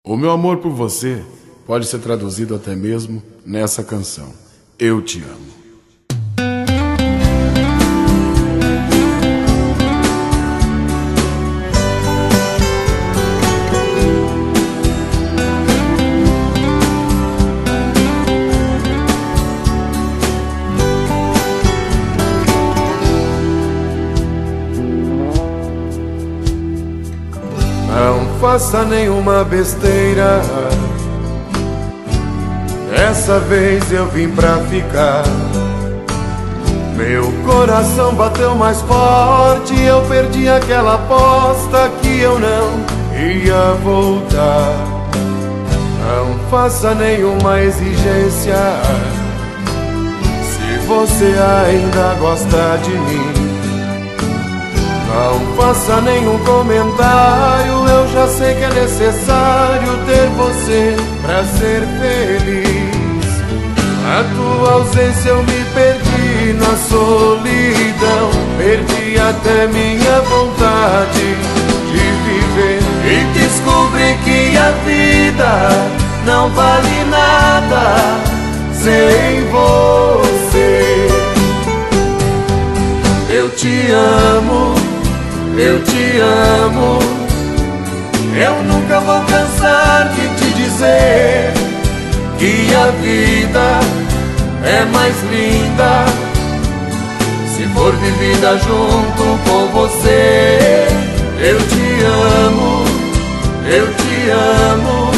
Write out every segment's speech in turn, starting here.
O meu amor por você pode ser traduzido até mesmo nessa canção. Eu te amo. Não faça nenhuma besteira, dessa vez eu vim pra ficar. Meu coração bateu mais forte, eu perdi aquela aposta que eu não ia voltar. Não faça nenhuma exigência, se você ainda gosta de mim. Não faça nenhum comentário, eu já sei que é necessário ter você pra ser feliz. Na tua ausência eu me perdi na solidão, perdi até minha vontade de viver. E descobri que a vida não vale nada sem você. Eu te amo, eu te amo, eu nunca vou cansar de te dizer que a vida é mais linda se for vivida junto com você. Eu te amo, eu te amo,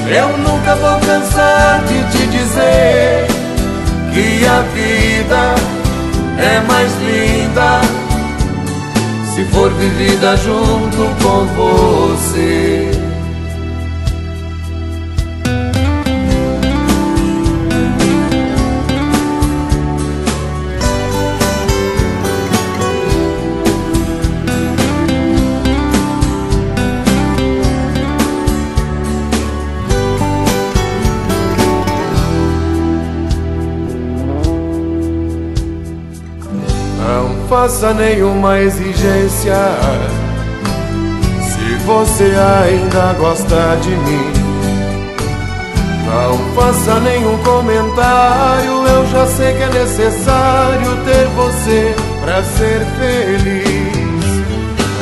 eu nunca vou cansar de te dizer que a vida é mais linda se for vivida junto com você. Não faça nenhuma exigência, se você ainda gosta de mim. Não faça nenhum comentário, eu já sei que é necessário ter você pra ser feliz.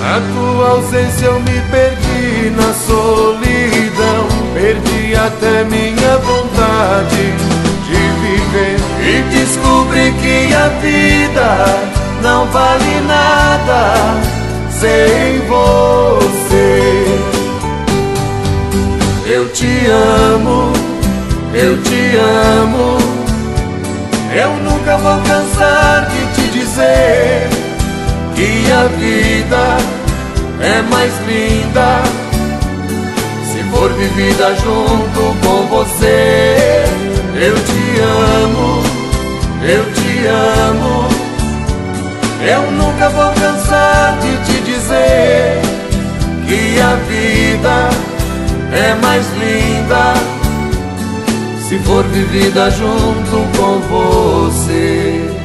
Na tua ausência eu me perdi na solidão, perdi até minha vontade de viver. E descobri que a vida não vale nada sem você. Eu te amo, eu te amo, eu nunca vou cansar de te dizer que a vida é mais linda se for vivida junto com você. Eu te amo, eu te amo, eu nunca vou cansar de te dizer que a vida é mais linda se for vivida junto com você.